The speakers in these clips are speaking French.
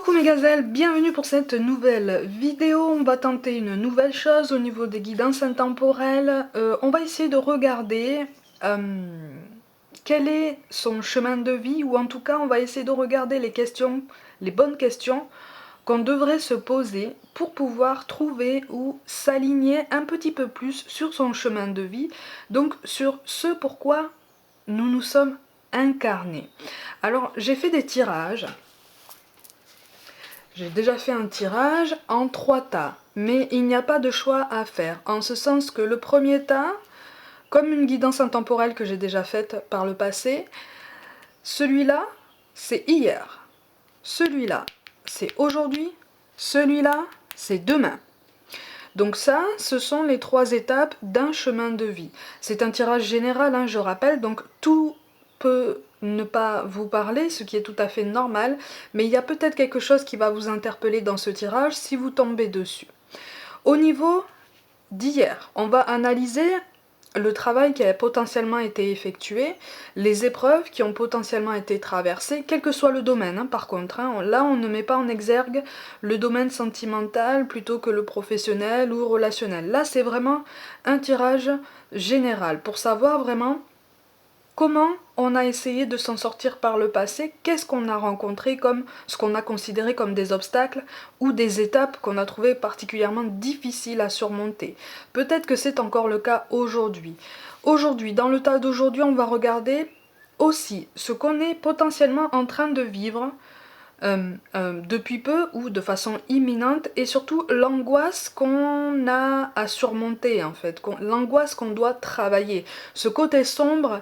Coucou mes gazelles, bienvenue pour cette nouvelle vidéo. On va tenter une nouvelle chose au niveau des guidances intemporelles. On va essayer de regarder quel est son chemin de vie, ou en tout cas on va essayer de regarder les questions, les bonnes questions qu'on devrait se poser pour pouvoir trouver ou s'aligner un petit peu plus sur son chemin de vie, donc sur ce pourquoi nous nous sommes incarnés. Alors j'ai fait des tirages. J'ai déjà fait un tirage en 3 tas, mais il n'y a pas de choix à faire, en ce sens que le premier tas, comme une guidance intemporelle que j'ai déjà faite par le passé, celui-là, c'est hier, celui-là, c'est aujourd'hui, celui-là, c'est demain. Donc ça, ce sont les 3 étapes d'un chemin de vie. C'est un tirage général, hein, je rappelle, donc tout peut ne pas vous parler, ce qui est tout à fait normal, mais il y a peut-être quelque chose qui va vous interpeller dans ce tirage si vous tombez dessus. Au niveau d'hier, on va analyser le travail qui a potentiellement été effectué, les épreuves qui ont potentiellement été traversées, quel que soit le domaine, hein, par contre. Hein, là, on ne met pas en exergue le domaine sentimental plutôt que le professionnel ou relationnel. Là, c'est vraiment un tirage général pour savoir vraiment comment on a essayé de s'en sortir par le passé, qu'est-ce qu'on a rencontré comme ce qu'on a considéré comme des obstacles ou des étapes qu'on a trouvées particulièrement difficiles à surmonter. Peut-être que c'est encore le cas aujourd'hui. Aujourd'hui, dans le tas d'aujourd'hui, on va regarder aussi ce qu'on est potentiellement en train de vivre depuis peu ou de façon imminente, et surtout l'angoisse qu'on a à surmonter en fait, l'angoisse qu'on doit travailler, ce côté sombre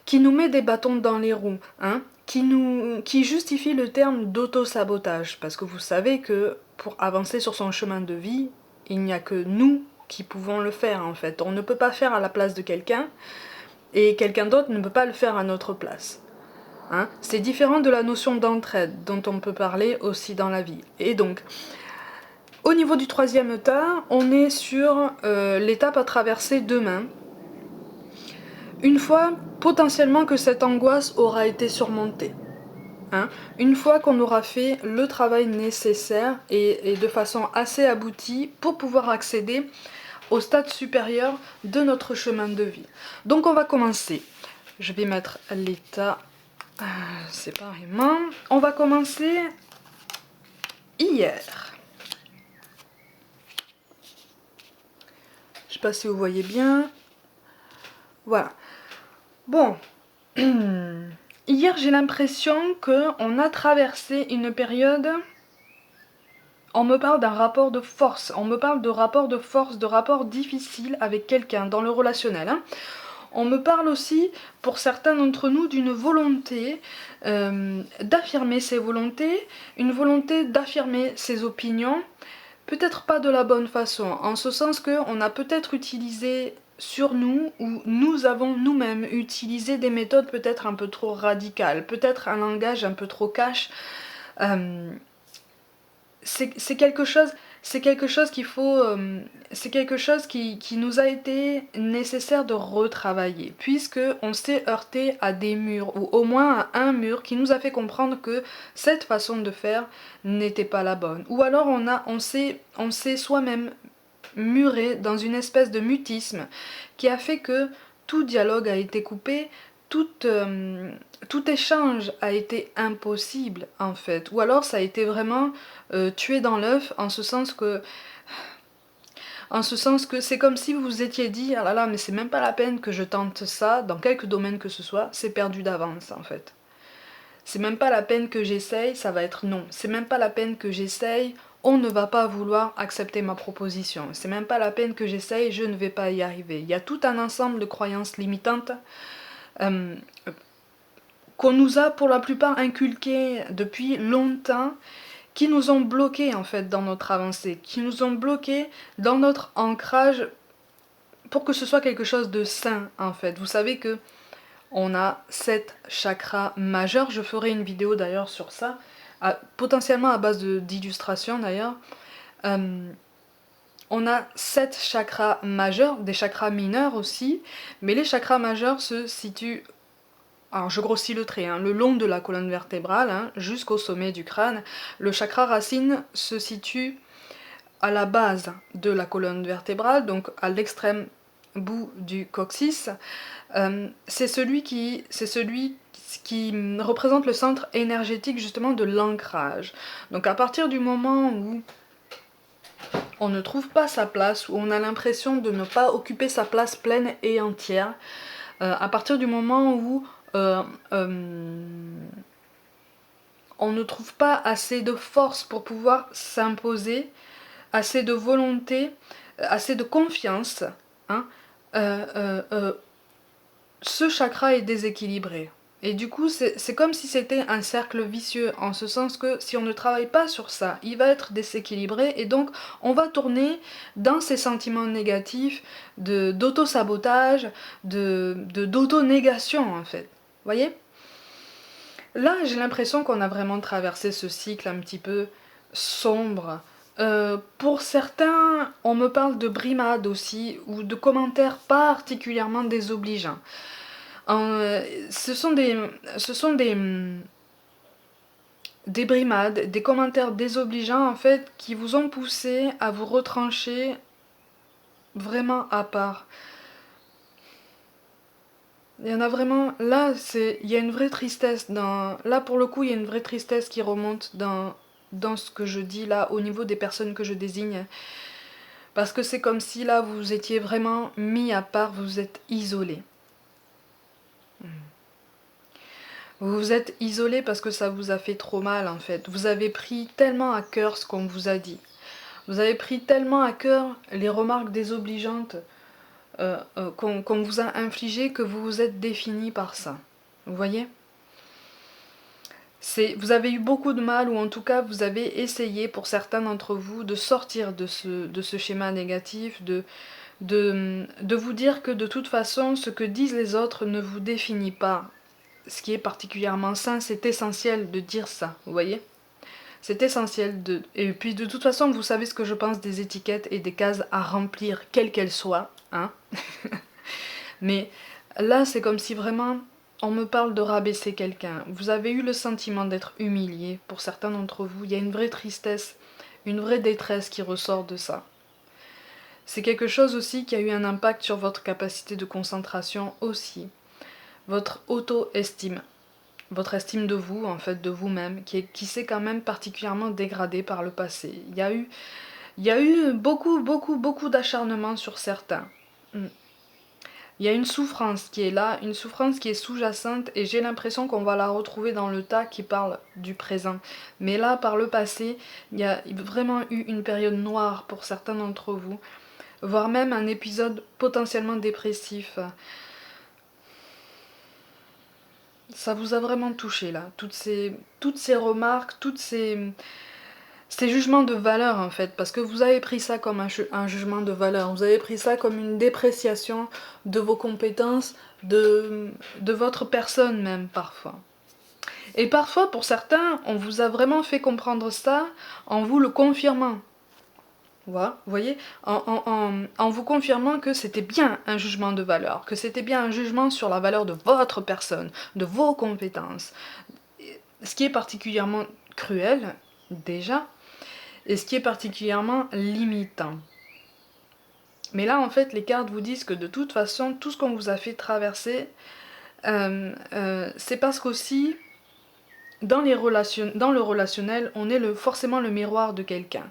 qui nous met des bâtons dans les roues, hein, qui justifie le terme d'auto-sabotage, parce que vous savez que pour avancer sur son chemin de vie, il n'y a que nous qui pouvons le faire en fait. On ne peut pas faire à la place de quelqu'un, et quelqu'un d'autre ne peut pas le faire à notre place. Hein, c'est différent de la notion d'entraide dont on peut parler aussi dans la vie. Et donc, au niveau du 3e tas, on est sur l'étape à traverser demain. Une fois potentiellement que cette angoisse aura été surmontée. Hein, une fois qu'on aura fait le travail nécessaire et de façon assez aboutie pour pouvoir accéder au stade supérieur de notre chemin de vie. Donc on va commencer. Je vais mettre l'état séparément. On va commencer hier. Je sais pas si vous voyez bien. Voilà. Bon. Hier, j'ai l'impression qu'on a traversé une période... On me parle d'un rapport de force. On me parle de rapport de force, de rapport difficile avec quelqu'un dans le relationnel. Hein. On me parle aussi, pour certains d'entre nous, d'une volonté d'affirmer ses volontés, une volonté d'affirmer ses opinions, peut-être pas de la bonne façon, en ce sens qu'on a peut-être utilisé sur nous, ou nous avons nous-mêmes utilisé des méthodes peut-être un peu trop radicales, peut-être un langage un peu trop cash. C'est quelque chose qu'il faut, c'est quelque chose qui nous a été nécessaire de retravailler, puisque on s'est heurté à des murs, ou au moins à un mur qui nous a fait comprendre que cette façon de faire n'était pas la bonne, ou alors on s'est soi-même muré dans une espèce de mutisme qui a fait que tout dialogue a été coupé, tout échange a été impossible en fait, ou alors ça a été vraiment tué dans l'œuf, en ce sens que c'est comme si vous vous étiez dit ah là là, mais c'est même pas la peine que je tente ça dans quelque domaine que ce soit, c'est perdu d'avance en fait. C'est même pas la peine que j'essaye, ça va être non. C'est même pas la peine que j'essaye, on ne va pas vouloir accepter ma proposition. C'est même pas la peine que j'essaye, je ne vais pas y arriver. Il y a tout un ensemble de croyances limitantes qu'on nous a pour la plupart inculquées depuis longtemps, qui nous ont bloqués en fait dans notre avancée, qui nous ont bloqués dans notre ancrage pour que ce soit quelque chose de sain en fait. Vous savez que on a 7 chakras majeurs, je ferai une vidéo d'ailleurs sur ça, potentiellement à base d'illustrations d'ailleurs. On a 7 chakras majeurs, des chakras mineurs aussi, mais les chakras majeurs se situent alors je grossis le trait, hein, le long de la colonne vertébrale, hein, jusqu'au sommet du crâne. Le chakra racine se situe à la base de la colonne vertébrale, donc à l'extrême bout du coccyx. C'est celui qui représente le centre énergétique justement de l'ancrage. Donc à partir du moment où on ne trouve pas sa place, où on a l'impression de ne pas occuper sa place pleine et entière, à partir du moment où on ne trouve pas assez de force pour pouvoir s'imposer, assez de volonté, assez de confiance, hein, ce chakra est déséquilibré. Et du coup, c'est comme si c'était un cercle vicieux, en ce sens que si on ne travaille pas sur ça, il va être déséquilibré, et donc on va tourner dans ces sentiments négatifs d'auto-sabotage, d'auto-négation en fait. Vous voyez? Là, j'ai l'impression qu'on a vraiment traversé ce cycle un petit peu sombre. Pour certains, on me parle de brimades aussi, ou de commentaires particulièrement désobligeants. Ce sont des brimades, des commentaires désobligeants en fait, qui vous ont poussé à vous retrancher vraiment à part. Il y en a vraiment, là, il y a une vraie tristesse là pour le coup, il y a une vraie tristesse qui remonte dans ce que je dis là, au niveau des personnes que je désigne. Parce que c'est comme si là, vous étiez vraiment mis à part, vous êtes isolé. Vous vous êtes isolé parce que ça vous a fait trop mal en fait. Vous avez pris tellement à cœur ce qu'on vous a dit. Vous avez pris tellement à cœur les remarques désobligeantes qu'on vous a infligées que vous vous êtes défini par ça. Vous voyez ? Vous avez eu beaucoup de mal, ou en tout cas vous avez essayé pour certains d'entre vous de sortir de ce schéma négatif, de vous dire que de toute façon ce que disent les autres ne vous définit pas. Ce qui est particulièrement sain, c'est essentiel de dire ça, vous voyez ? C'est essentiel de... Et puis de toute façon, vous savez ce que je pense des étiquettes et des cases à remplir, quelles qu'elles soient, hein. Mais là, c'est comme si vraiment on me parle de rabaisser quelqu'un. Vous avez eu le sentiment d'être humilié, pour certains d'entre vous. Il y a une vraie tristesse, une vraie détresse qui ressort de ça. C'est quelque chose aussi qui a eu un impact sur votre capacité de concentration aussi. Votre auto-estime. Votre estime de vous, en fait, de vous-même, qui s'est quand même particulièrement dégradée par le passé. Il y a eu beaucoup d'acharnement sur certains. Il y a une souffrance qui est là, une souffrance qui est sous-jacente, et j'ai l'impression qu'on va la retrouver dans le tas qui parle du présent. Mais là, par le passé, il y a vraiment eu une période noire pour certains d'entre vous, voire même un épisode potentiellement dépressif. Ça vous a vraiment touché là, toutes ces remarques, ces jugements de valeur en fait, parce que vous avez pris ça comme un jugement de valeur, vous avez pris ça comme une dépréciation de vos compétences, de votre personne même parfois. Et parfois pour certains, on vous a vraiment fait comprendre ça en vous le confirmant. Voilà, vous voyez, en vous confirmant que c'était bien un jugement de valeur, que c'était bien un jugement sur la valeur de votre personne, de vos compétences. Ce qui est particulièrement cruel, déjà, et ce qui est particulièrement limitant. Mais là, en fait, les cartes vous disent que de toute façon, tout ce qu'on vous a fait traverser, c'est parce qu'aussi, dans le relationnel, on est forcément le miroir de quelqu'un.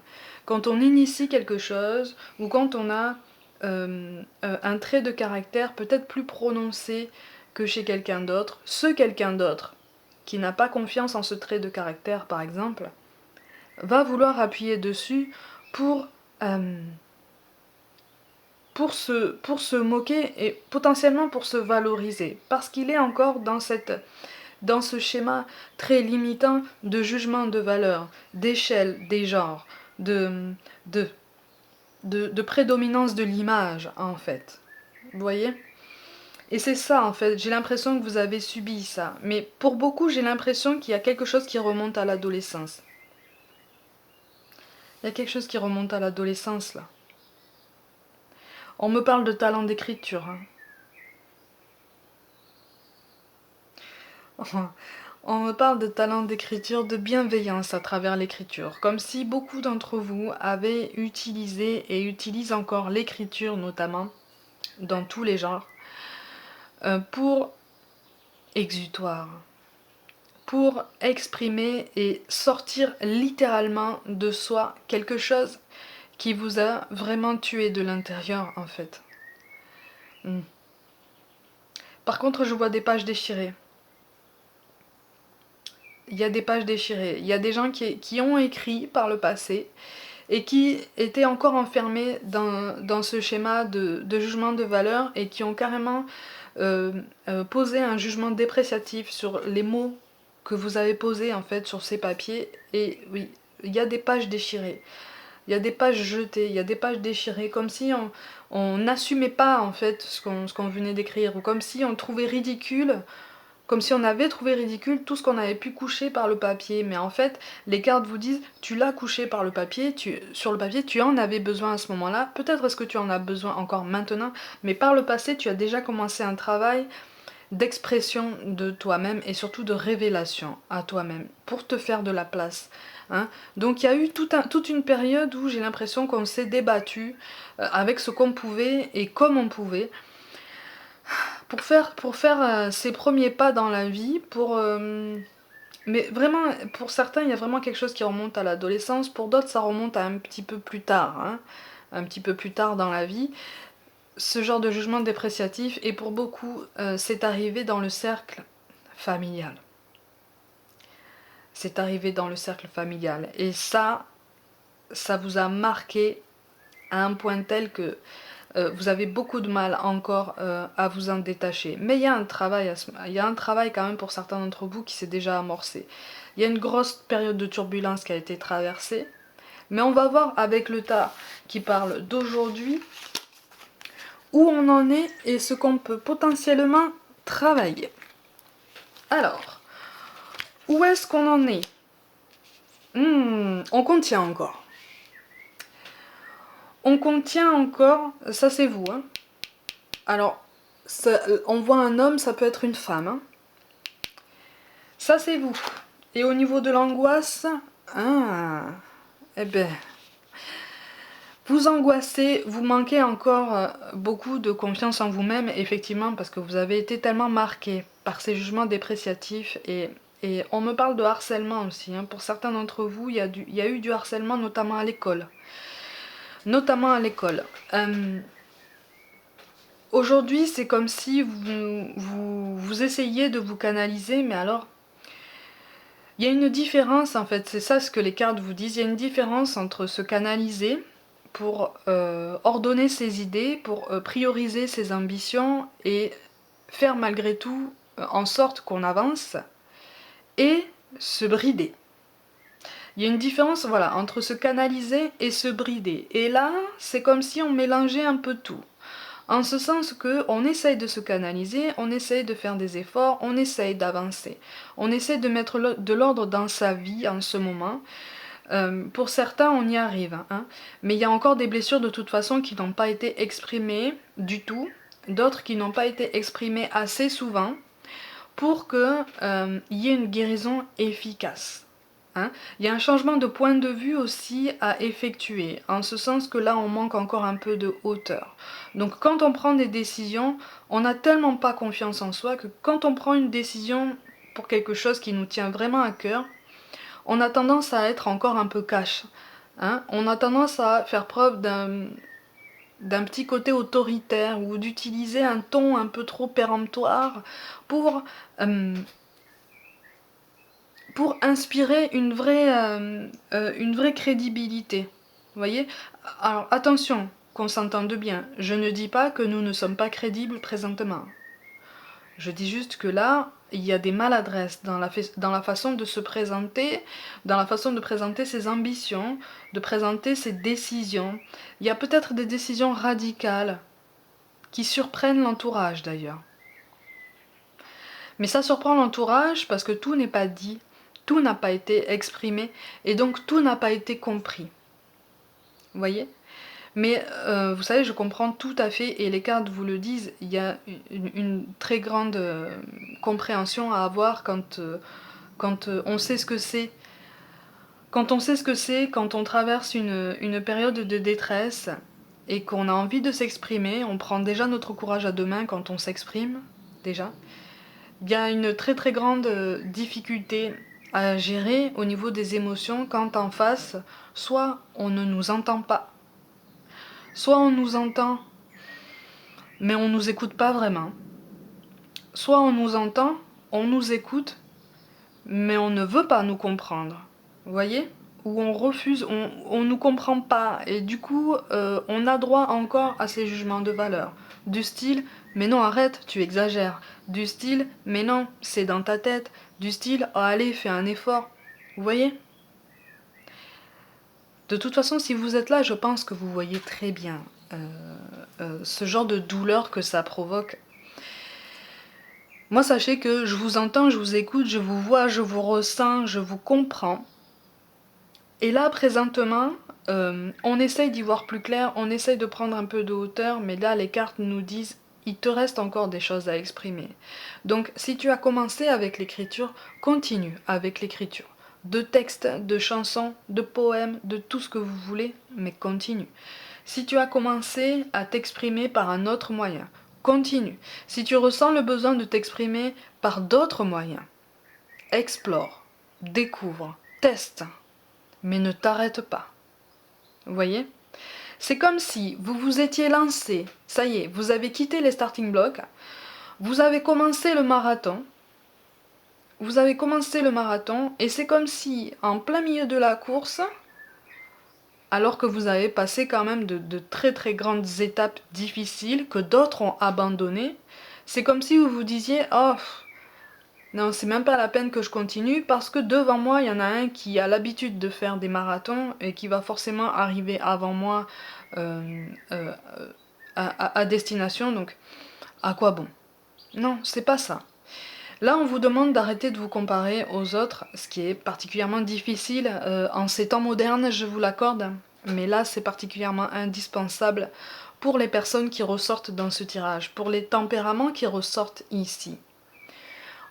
Quand on initie quelque chose, ou quand on a un trait de caractère peut-être plus prononcé que chez quelqu'un d'autre, ce quelqu'un d'autre qui n'a pas confiance en ce trait de caractère, par exemple, va vouloir appuyer dessus pour se moquer et potentiellement pour se valoriser, parce qu'il est encore dans ce schéma très limitant de jugement de valeur, d'échelle des genres, de prédominance de l'image, en fait. Vous voyez ? Et c'est ça, en fait, j'ai l'impression que vous avez subi ça. Mais pour beaucoup, j'ai l'impression qu'il y a quelque chose qui remonte à l'adolescence. Il y a quelque chose qui remonte à l'adolescence, là. On me parle de talent d'écriture, hein. On me parle de talent d'écriture, de bienveillance à travers l'écriture, comme si beaucoup d'entre vous avaient utilisé et utilisent encore l'écriture notamment, dans tous les genres, pour exutoire, pour exprimer et sortir littéralement de soi quelque chose qui vous a vraiment tué de l'intérieur en fait. Par contre, je vois des pages déchirées. Il y a des pages déchirées. Il y a des gens qui ont écrit par le passé et qui étaient encore enfermés dans ce schéma de jugement de valeur et qui ont carrément posé un jugement dépréciatif sur les mots que vous avez posés en fait sur ces papiers. Et oui, il y a des pages déchirées. Il y a des pages jetées, il y a des pages déchirées, comme si on n'assumait pas en fait ce qu'on venait d'écrire, ou comme si on trouvait ridicule, comme si on avait trouvé ridicule tout ce qu'on avait pu coucher par le papier. Mais en fait, les cartes vous disent, tu l'as couché par le papier, sur le papier, tu en avais besoin à ce moment-là, peut-être est-ce que tu en as besoin encore maintenant, mais par le passé, tu as déjà commencé un travail d'expression de toi-même et surtout de révélation à toi-même pour te faire de la place. Hein. Donc il y a eu toute une période où j'ai l'impression qu'on s'est débattu avec ce qu'on pouvait et comme on pouvait pour faire ses premiers pas dans la vie, mais vraiment, pour certains, il y a vraiment quelque chose qui remonte à l'adolescence, pour d'autres, ça remonte à un petit peu plus tard, hein, un petit peu plus tard dans la vie. Ce genre de jugement dépréciatif, et pour beaucoup, c'est arrivé dans le cercle familial. C'est arrivé dans le cercle familial. Et ça vous a marqué à un point tel que vous avez beaucoup de mal encore à vous en détacher. Mais il y a un travail, quand même pour certains d'entre vous qui s'est déjà amorcé. Il y a une grosse période de turbulence qui a été traversée. Mais on va voir avec le tas qui parle d'aujourd'hui où on en est et ce qu'on peut potentiellement travailler. Alors, où est-ce qu'on en est? On contient encore. On contient encore, ça c'est vous. Hein. Alors, ça, on voit un homme, ça peut être une femme. Hein. Ça c'est vous. Et au niveau de l'angoisse, eh ben, vous angoissez, vous manquez encore beaucoup de confiance en vous-même, effectivement, parce que vous avez été tellement marqué par ces jugements dépréciatifs et on me parle de harcèlement aussi. Hein. Pour certains d'entre vous, il y a eu du harcèlement, notamment à l'école. Aujourd'hui, c'est comme si vous essayiez de vous canaliser, mais alors, il y a une différence en fait, c'est ça ce que les cartes vous disent, il y a une différence entre se canaliser pour ordonner ses idées, pour prioriser ses ambitions et faire malgré tout en sorte qu'on avance, et se brider. Il y a une différence voilà, entre se canaliser et se brider. Et là, c'est comme si on mélangeait un peu tout. En ce sens qu'on essaye de se canaliser, on essaye de faire des efforts, on essaye d'avancer. On essaye de mettre de l'ordre dans sa vie en ce moment. Pour certains, on y arrive. Hein. Mais il y a encore des blessures de toute façon qui n'ont pas été exprimées du tout. D'autres qui n'ont pas été exprimées assez souvent pour qu'il y ait une guérison efficace. Hein. Il y a un changement de point de vue aussi à effectuer, en ce sens que là on manque encore un peu de hauteur. Donc quand on prend des décisions, on n'a tellement pas confiance en soi que quand on prend une décision pour quelque chose qui nous tient vraiment à cœur, on a tendance à être encore un peu cash. Hein. On a tendance à faire preuve d'un petit côté autoritaire ou d'utiliser un ton un peu trop péremptoire pour inspirer une vraie crédibilité. Vous voyez? Alors attention, qu'on s'entende bien, je ne dis pas que nous ne sommes pas crédibles présentement. Je dis juste que là, il y a des maladresses dans la façon de se présenter, dans la façon de présenter ses ambitions, de présenter ses décisions. Il y a peut-être des décisions radicales qui surprennent l'entourage d'ailleurs. Mais ça surprend l'entourage parce que tout n'est pas dit, tout n'a pas été exprimé et donc tout n'a pas été compris. Vous voyez ? Mais vous savez, je comprends tout à fait, et les cartes vous le disent, il y a une très grande compréhension à avoir quand on sait ce que c'est. Quand on sait ce que c'est, quand on traverse une période de détresse et qu'on a envie de s'exprimer, on prend déjà notre courage à deux mains quand on s'exprime, déjà. Il y a une très très grande difficulté à gérer au niveau des émotions quand en face, soit on ne nous entend pas, soit on nous entend mais on nous écoute pas vraiment, soit on nous entend, on nous écoute mais on ne veut pas nous comprendre. Vous voyez? Ou on refuse, on nous comprend pas, et du coup, on a droit encore à ces jugements de valeur. Du style, mais non, arrête, tu exagères. Du style, mais non, c'est dans ta tête. Du style, oh, allez, fais un effort. Vous voyez? De toute façon, si vous êtes là, je pense que vous voyez très bien ce genre de douleur que ça provoque. Moi, sachez que je vous entends, je vous écoute, je vous vois, je vous ressens, je vous comprends. Et là, présentement, on essaye d'y voir plus clair, on essaye de prendre un peu de hauteur, mais là, les cartes nous disent, il te reste encore des choses à exprimer. Donc, si tu as commencé avec l'écriture, continue avec l'écriture. De textes, de chansons, de poèmes, de tout ce que vous voulez, mais continue. Si tu as commencé à t'exprimer par un autre moyen, continue. Si tu ressens le besoin de t'exprimer par d'autres moyens, explore, découvre, teste, mais ne t'arrête pas. Vous voyez? C'est comme si vous vous étiez lancé, ça y est, vous avez quitté les starting blocks, vous avez commencé le marathon, et c'est comme si, en plein milieu de la course, alors que vous avez passé quand même de très très grandes étapes difficiles que d'autres ont abandonnées, c'est comme si vous vous disiez « Oh, non, c'est même pas la peine que je continue parce que devant moi, il y en a un qui a l'habitude de faire des marathons et qui va forcément arriver avant moi euh, euh, à destination, donc à quoi bon? Non, c'est pas ça. Là, on vous demande d'arrêter de vous comparer aux autres, ce qui est particulièrement difficile en ces temps modernes, je vous l'accorde, mais là, c'est particulièrement indispensable pour les personnes qui ressortent dans ce tirage, pour les tempéraments qui ressortent ici.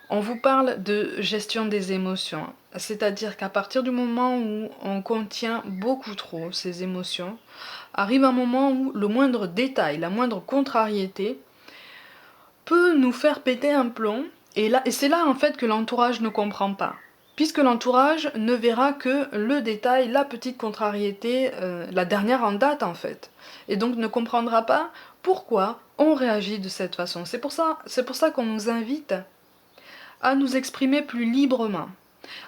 On vous parle de gestion des émotions, c'est-à-dire qu'à partir du moment où on contient beaucoup trop ces émotions, arrive un moment où le moindre détail, la moindre contrariété peut nous faire péter un plomb, et c'est là en fait que l'entourage ne comprend pas. Puisque l'entourage ne verra que le détail, la petite contrariété, la dernière en date en fait. Et donc ne comprendra pas pourquoi on réagit de cette façon. C'est pour ça qu'on nous invite à nous exprimer plus librement,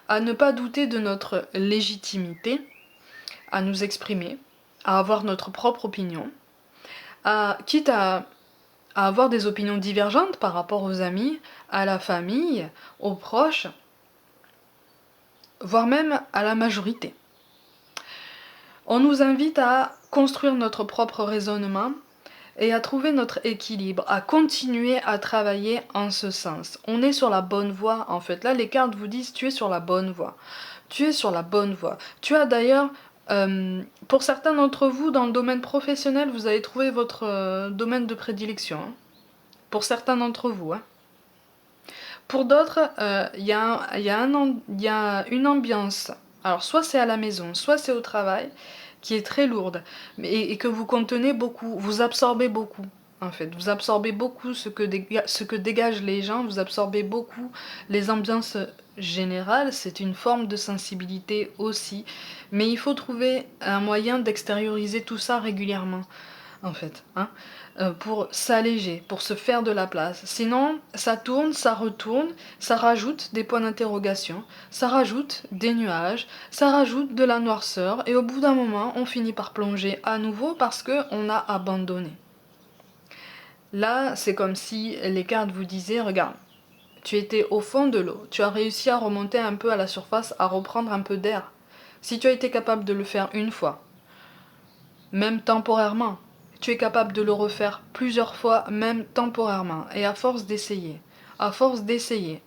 à ne pas douter de notre légitimité, à nous exprimer, à avoir notre propre opinion, quitte à avoir des opinions divergentes par rapport aux amis, à la famille, aux proches, voire même à la majorité. On nous invite à construire notre propre raisonnement et à trouver notre équilibre, à continuer à travailler en ce sens. On est sur la bonne voie en fait. Là, les cartes vous disent tu es sur la bonne voie. Tu es sur la bonne voie. Tu as d'ailleurs, pour certains d'entre vous, dans le domaine professionnel, vous avez trouvé votre domaine de prédilection. Hein. Pour certains d'entre vous. Hein. Pour d'autres, il y a une ambiance. Alors, soit c'est à la maison, soit c'est au travail, qui est très lourde, et que vous contenez beaucoup, vous absorbez beaucoup. En fait, vous absorbez beaucoup ce que dégagent les gens, vous absorbez beaucoup les ambiances générales, c'est une forme de sensibilité aussi, mais il faut trouver un moyen d'extérioriser tout ça régulièrement, en fait, hein, pour s'alléger, pour se faire de la place. Sinon, ça tourne, ça retourne, ça rajoute des points d'interrogation, ça rajoute des nuages, ça rajoute de la noirceur, et au bout d'un moment, on finit par plonger à nouveau parce qu'on a abandonné. Là, c'est comme si les cartes vous disaient, regarde, tu étais au fond de l'eau, tu as réussi à remonter un peu à la surface, à reprendre un peu d'air. Si tu as été capable de le faire une fois, même temporairement, tu es capable de le refaire plusieurs fois, même temporairement. Et à force d'essayer,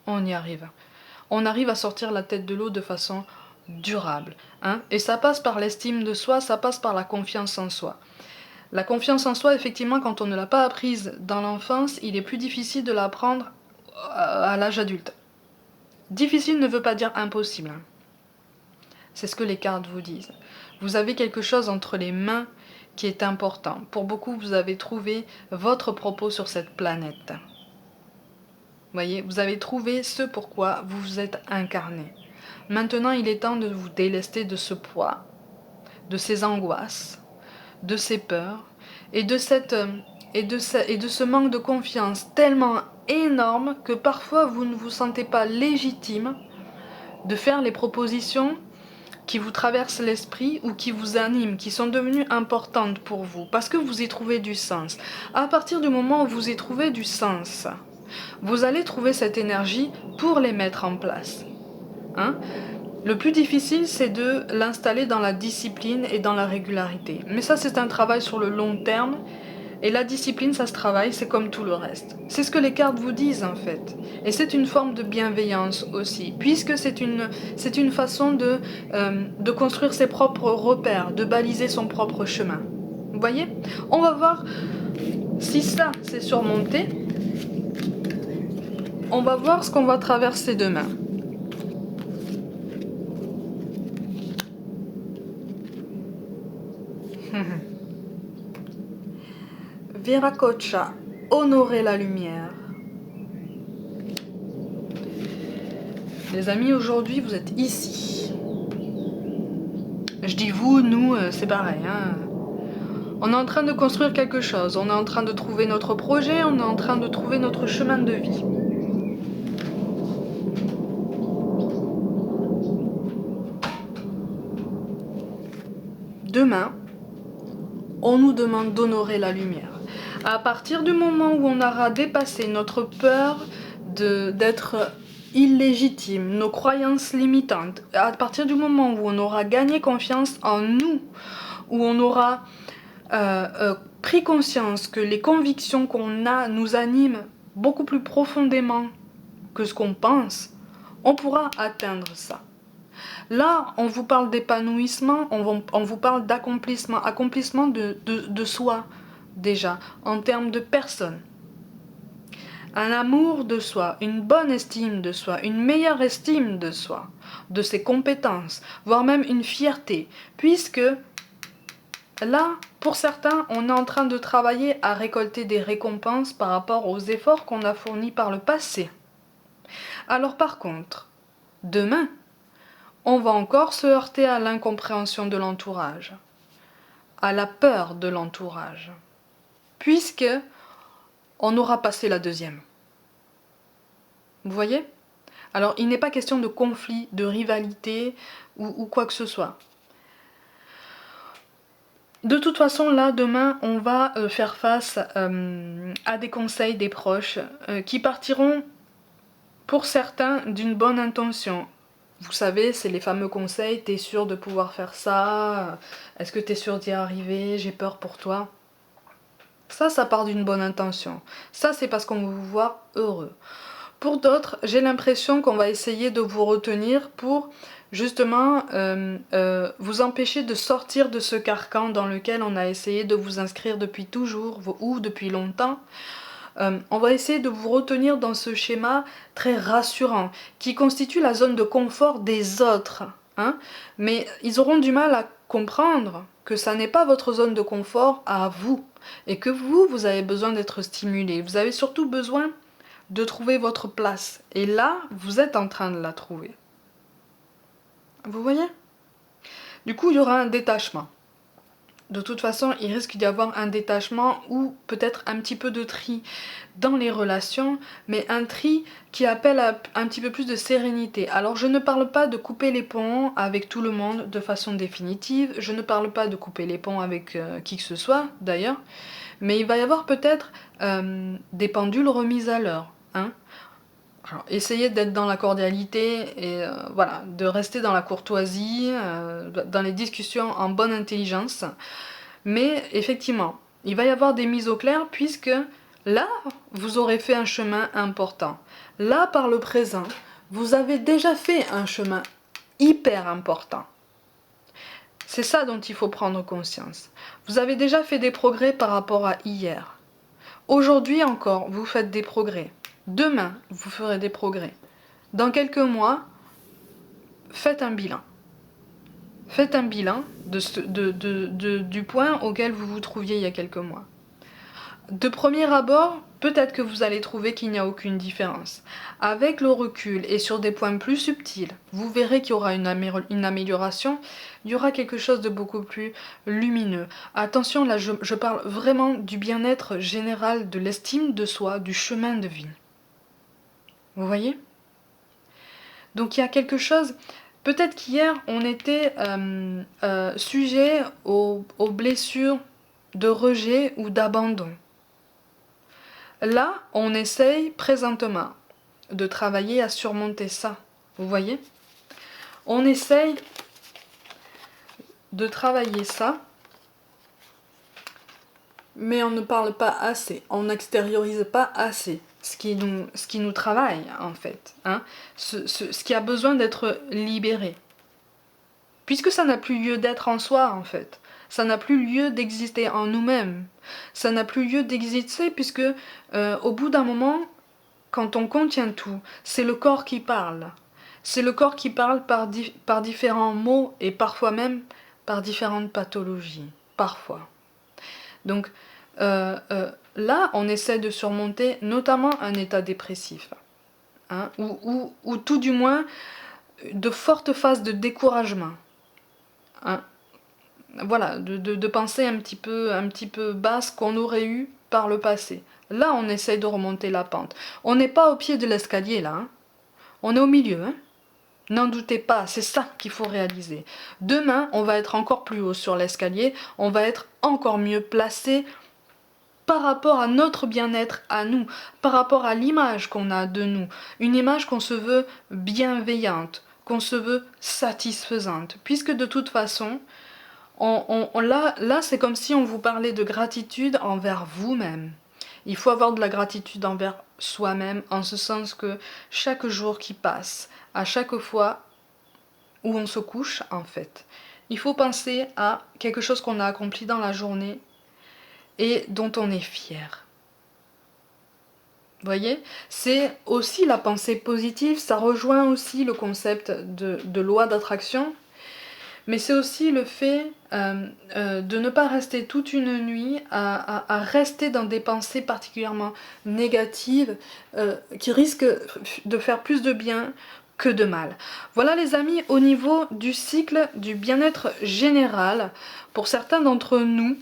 on y arrive. On arrive à sortir la tête de l'eau de façon durable. Hein, et ça passe par l'estime de soi, ça passe par la confiance en soi. La confiance en soi, effectivement, quand on ne l'a pas apprise dans l'enfance, il est plus difficile de l'apprendre à l'âge adulte. Difficile ne veut pas dire impossible. Hein. C'est ce que les cartes vous disent. Vous avez quelque chose entre les mains qui est important. Pour beaucoup, vous avez trouvé votre propos sur cette planète. Voyez, vous avez trouvé ce pourquoi vous vous êtes incarné. Maintenant, il est temps de vous délester de ce poids, de ces angoisses, de ces peurs et de ce manque de confiance tellement énorme que parfois vous ne vous sentez pas légitime de faire les propositions qui vous traversent l'esprit ou qui vous animent, qui sont devenues importantes pour vous, parce que vous y trouvez du sens. À partir du moment où vous y trouvez du sens, vous allez trouver cette énergie pour les mettre en place. Hein? Le plus difficile, c'est de l'installer dans la discipline et dans la régularité. Mais ça, c'est un travail sur le long terme. Et la discipline, ça se travaille, c'est comme tout le reste. C'est ce que les cartes vous disent, en fait. Et c'est une forme de bienveillance aussi, puisque c'est une façon de construire ses propres repères, de baliser son propre chemin. Vous voyez? On va voir si ça, c'est surmonté. On va voir ce qu'on va traverser demain. Viracocha, honorer la lumière. Les amis, aujourd'hui, vous êtes ici. Je dis vous, nous, c'est pareil. Hein. On est en train de construire quelque chose. On est en train de trouver notre projet. On est en train de trouver notre chemin de vie. Demain, on nous demande d'honorer la lumière. À partir du moment où on aura dépassé notre peur d'être illégitime, nos croyances limitantes, à partir du moment où on aura gagné confiance en nous, où on aura pris conscience que les convictions qu'on a nous animent beaucoup plus profondément que ce qu'on pense, on pourra atteindre ça. Là, on vous parle d'épanouissement, on vous parle d'accomplissement, accomplissement de soi, déjà, en termes de personne. Un amour de soi, une bonne estime de soi, une meilleure estime de soi, de ses compétences, voire même une fierté, puisque là, pour certains, on est en train de travailler à récolter des récompenses par rapport aux efforts qu'on a fournis par le passé. Alors par contre, demain, on va encore se heurter à l'incompréhension de l'entourage, à la peur de l'entourage, puisque on aura passé la deuxième. Vous voyez? Alors, il n'est pas question de conflit, de rivalité ou quoi que ce soit. De toute façon, là, demain, on va faire face à des conseils des proches qui partiront, pour certains, d'une bonne intention. Vous savez, c'est les fameux conseils, t'es sûr de pouvoir faire ça? Est-ce que t'es sûr d'y arriver? J'ai peur pour toi. Ça part d'une bonne intention. Ça, c'est parce qu'on veut vous voir heureux. Pour d'autres, j'ai l'impression qu'on va essayer de vous retenir pour justement vous empêcher de sortir de ce carcan dans lequel on a essayé de vous inscrire depuis toujours ou depuis longtemps. On va essayer de vous retenir dans ce schéma très rassurant, qui constitue la zone de confort des autres. Hein, mais ils auront du mal à comprendre que ça n'est pas votre zone de confort à vous, et que vous avez besoin d'être stimulé. Vous avez surtout besoin de trouver votre place. Et là, vous êtes en train de la trouver. Vous voyez? Du coup, il y aura un détachement. De toute façon, il risque d'y avoir un détachement ou peut-être un petit peu de tri dans les relations, mais un tri qui appelle à un petit peu plus de sérénité. Alors, je ne parle pas de couper les ponts avec tout le monde de façon définitive, je ne parle pas de couper les ponts avec qui que ce soit, d'ailleurs, mais il va y avoir peut-être des pendules remises à l'heure. Hein. Alors, essayez d'être dans la cordialité et voilà, de rester dans la courtoisie, dans les discussions en bonne intelligence. Mais effectivement, il va y avoir des mises au clair puisque là, vous aurez fait un chemin important. Là, par le présent, vous avez déjà fait un chemin hyper important. C'est ça dont il faut prendre conscience. Vous avez déjà fait des progrès par rapport à hier. Aujourd'hui encore, vous faites des progrès. Demain, vous ferez des progrès. Dans quelques mois, faites un bilan. Faites un bilan du point auquel vous vous trouviez il y a quelques mois. De premier abord, peut-être que vous allez trouver qu'il n'y a aucune différence. Avec le recul et sur des points plus subtils, vous verrez qu'il y aura une amélioration, il y aura quelque chose de beaucoup plus lumineux. Attention, là je parle vraiment du bien-être général, de l'estime de soi, du chemin de vie. Vous voyez? Donc il y a quelque chose... Peut-être qu'hier, on était sujet aux blessures de rejet ou d'abandon. Là, on essaye présentement de travailler à surmonter ça. Vous voyez? On essaye de travailler ça, mais on ne parle pas assez, on n'extériorise pas assez ce qui nous travaille, en fait. Hein? Ce qui a besoin d'être libéré. Puisque ça n'a plus lieu d'être en soi, en fait. Ça n'a plus lieu d'exister en nous-mêmes. Ça n'a plus lieu d'exister puisque au bout d'un moment, quand on contient tout, c'est le corps qui parle. C'est le corps qui parle par différents mots et parfois même par différentes pathologies. Parfois. Donc là, on essaie de surmonter notamment un état dépressif. Hein, ou tout du moins de fortes phases de découragement. Hein, voilà, de pensée un petit peu basse qu'on aurait eu par le passé. Là, on essaye de remonter la pente. On n'est pas au pied de l'escalier, là. Hein. On est au milieu. Hein. N'en doutez pas, c'est ça qu'il faut réaliser. Demain, on va être encore plus haut sur l'escalier. On va être encore mieux placé par rapport à notre bien-être à nous, par rapport à l'image qu'on a de nous. Une image qu'on se veut bienveillante, qu'on se veut satisfaisante. Puisque de toute façon... Là, c'est comme si on vous parlait de gratitude envers vous-même. Il faut avoir de la gratitude envers soi-même, en ce sens que chaque jour qui passe, à chaque fois où on se couche, en fait, il faut penser à quelque chose qu'on a accompli dans la journée et dont on est fier. Vous voyez? C'est aussi la pensée positive, ça rejoint aussi le concept de loi d'attraction. Mais c'est aussi le fait de ne pas rester toute une nuit à rester dans des pensées particulièrement négatives qui risquent de faire plus de bien que de mal. Voilà les amis, au niveau du cycle du bien-être général, pour certains d'entre nous,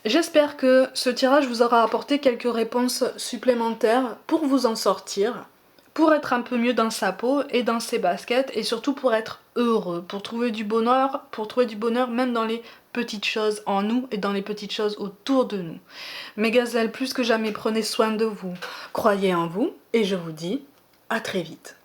j'espère que ce tirage vous aura apporté quelques réponses supplémentaires pour vous en sortir, pour être un peu mieux dans sa peau et dans ses baskets, et surtout pour être heureux, pour trouver du bonheur même dans les petites choses en nous et dans les petites choses autour de nous. Mes gazelles, plus que jamais, prenez soin de vous, croyez en vous, et je vous dis à très vite.